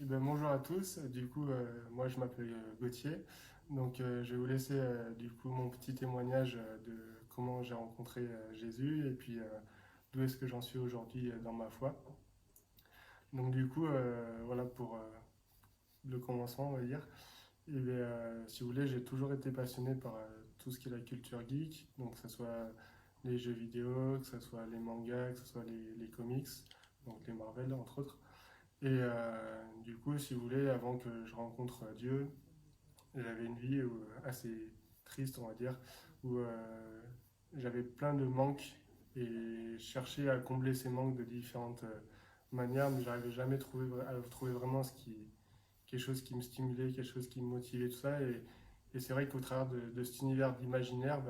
Bonjour à tous. Moi je m'appelle Gauthier. Je vais vous laisser mon petit témoignage de comment j'ai rencontré Jésus et puis d'où est-ce que j'en suis aujourd'hui dans ma foi. Voilà pour le commencement, on va dire. Si vous voulez, j'ai toujours été passionné par tout ce qui est la culture geek, donc que ce soit les jeux vidéo, que ce soit les mangas, que ce soit les comics, donc les Marvel entre autres. Si vous voulez, avant que je rencontre Dieu, j'avais une vie assez triste, on va dire, où j'avais plein de manques et je cherchais à combler ces manques de différentes manières, mais j'arrivais jamais à trouver vraiment quelque chose qui me stimulait, quelque chose qui me motivait, tout ça. Et c'est vrai qu'au travers de cet univers d'imaginaire,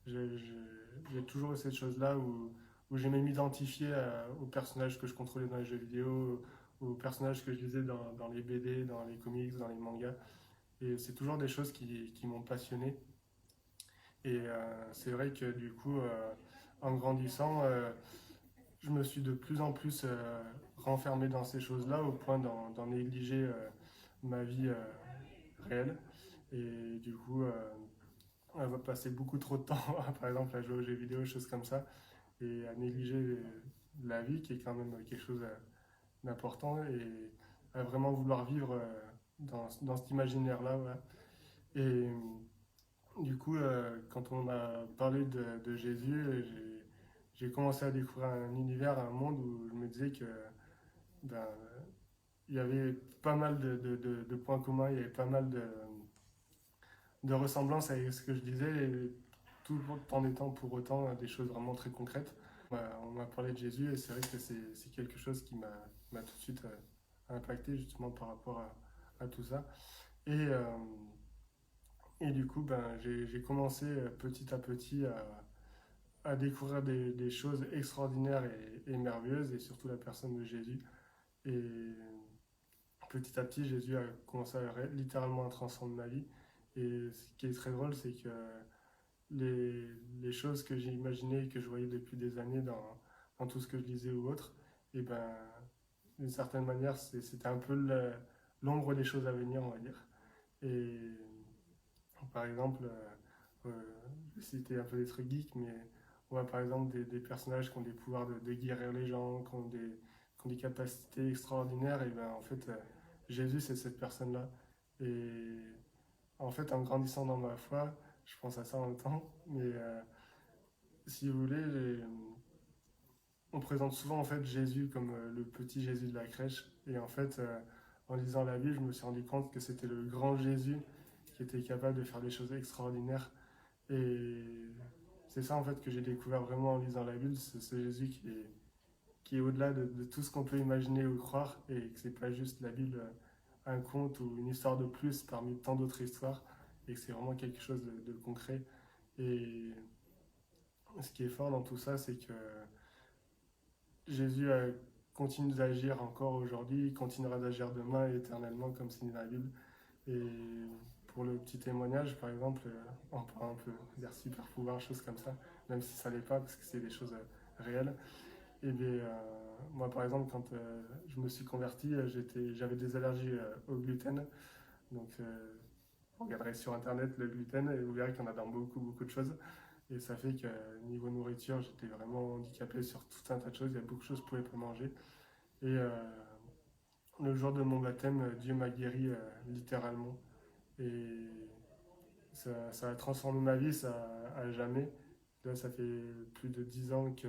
j'ai toujours eu cette chose-là où j'aimais m'identifier aux personnages que je contrôlais dans les jeux vidéo, aux personnages que je lisais dans les BD, dans les comics, dans les mangas. Et c'est toujours des choses qui m'ont passionné. C'est vrai que en grandissant, je me suis de plus en plus renfermé dans ces choses-là au point d'en négliger ma vie réelle. Et du coup, on va passer beaucoup trop de temps, par exemple, à jouer aux jeux vidéo, choses comme ça, et à négliger la vie qui est quand même quelque chose d'important et à vraiment vouloir vivre dans cet imaginaire-là. Voilà. Et quand on m'a parlé de Jésus, j'ai commencé à découvrir un univers, un monde où je me disais que ben, il y avait pas mal de points communs, il y avait pas mal de ressemblances avec ce que je disais, et tout en étant pour autant des choses vraiment très concrètes. On m'a parlé de Jésus et c'est vrai que c'est quelque chose qui m'a tout de suite impacté justement par rapport à tout ça. Et, euh, j'ai commencé petit à petit à découvrir des choses extraordinaires et merveilleuses, et surtout la personne de Jésus. Et petit à petit, Jésus a commencé littéralement à transformer ma vie. Et ce qui est très drôle, c'est que les choses que j'ai imaginées, que je voyais depuis des années dans tout ce que je lisais ou autre, et ben, d'une certaine manière, c'était un peu l'ombre des choses à venir, on va dire. Et par exemple, je vais citer un peu des trucs geeks, mais on voit par exemple des personnages qui ont des pouvoirs de guérir les gens, qui ont des capacités extraordinaires, et ben en fait, Jésus, c'est cette personne-là. Et en fait, en grandissant dans ma foi, je pense à ça en même temps, mais si vous voulez, on présente souvent en fait Jésus comme le petit Jésus de la crèche, et en fait, en lisant la Bible, je me suis rendu compte que c'était le grand Jésus qui était capable de faire des choses extraordinaires. Et c'est ça en fait que j'ai découvert vraiment en lisant la Bible, c'est ce Jésus qui est au-delà de tout ce qu'on peut imaginer ou croire, et que c'est pas juste la Bible, un conte ou une histoire de plus parmi tant d'autres histoires, et que c'est vraiment quelque chose de concret. Et ce qui est fort dans tout ça, c'est que Jésus continue d'agir encore aujourd'hui, il continuera d'agir demain et éternellement, comme c'est dit dans la Bible. Et pour le petit témoignage, par exemple, on prend un peu des super pouvoirs, choses comme ça, même si ça l'est pas, parce que c'est des choses réelles. Moi, par exemple, quand je me suis converti, j'avais des allergies au gluten. Donc, vous regarderez sur internet le gluten et vous verrez qu'il y en a dans beaucoup, beaucoup de choses. Et ça fait que niveau nourriture, j'étais vraiment handicapé sur tout un tas de choses. Il y a beaucoup de choses que je ne pouvais pas manger. Et le jour de mon baptême, Dieu m'a guéri littéralement. Et ça a transformé ma vie, ça à jamais. Là, ça fait plus de 10 ans que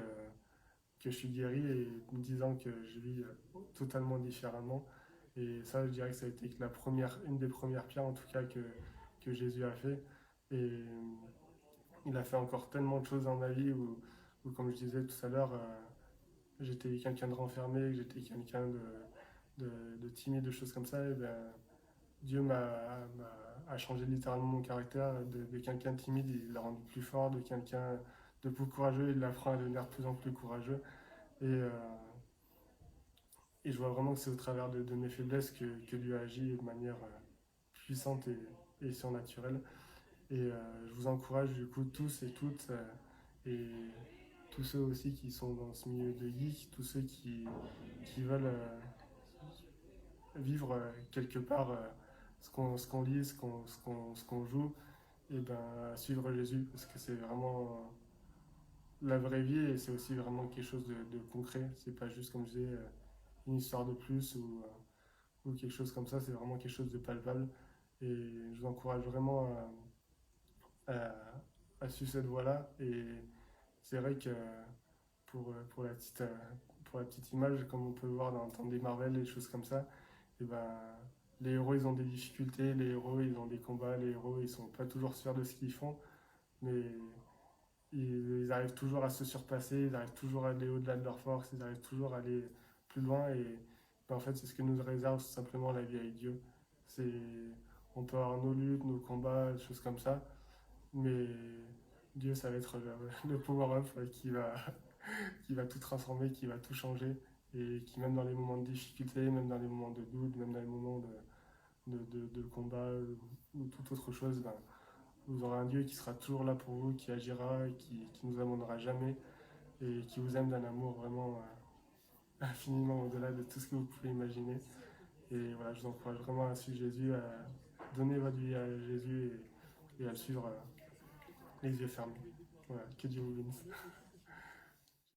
je suis guéri et 10 ans que je vis totalement différemment. Et ça, je dirais que ça a été une des premières pierres en tout cas que Jésus a fait. Et il a fait encore tellement de choses dans ma vie où comme je disais tout à l'heure, j'étais quelqu'un de renfermé, j'étais quelqu'un de timide, de choses comme ça. Et ben, Dieu a changé littéralement mon caractère. De quelqu'un de timide, il l'a rendu plus fort. De quelqu'un de plus courageux, il l'apprend à devenir de plus en plus courageux. Et, euh, et je vois vraiment que c'est au travers de mes faiblesses que Dieu agit de manière puissante et surnaturelle. Et je vous encourage du coup tous et toutes, et tous ceux aussi qui sont dans ce milieu de geek, tous ceux qui veulent vivre quelque part ce qu'on lit, ce qu'on joue, et ben suivre Jésus, parce que c'est vraiment la vraie vie et c'est aussi vraiment quelque chose de concret. C'est pas juste, comme je disais, une histoire de plus ou quelque chose comme ça, c'est vraiment quelque chose de palpable. Et je vous encourage vraiment à, à suivre cette voie-là. Et c'est vrai que pour pour la petite image, comme on peut voir dans des Marvel, des choses comme ça, et ben, les héros ils ont des difficultés, les héros ils ont des combats, les héros ils sont pas toujours sûrs de ce qu'ils font, mais ils arrivent toujours à se surpasser, ils arrivent toujours à aller au-delà de leurs forces, ils arrivent toujours à aller plus loin et ben, en fait c'est ce que nous réserve tout simplement la vie avec Dieu. C'est, on peut avoir nos luttes, nos combats, des choses comme ça, mais Dieu ça va être le power-up qui va tout transformer, qui va tout changer et qui même dans les moments de difficulté, même dans les moments de doute, même dans les moments de combat ou toute autre chose, ben, vous aurez un Dieu qui sera toujours là pour vous, qui agira, qui nous abandonnera jamais et qui vous aime d'un amour vraiment infiniment au-delà de tout ce que vous pouvez imaginer. Et voilà, je vous encourage vraiment à suivre Jésus, à donner votre vie à Jésus et à le suivre les yeux fermés. Voilà, que Dieu vous bénisse.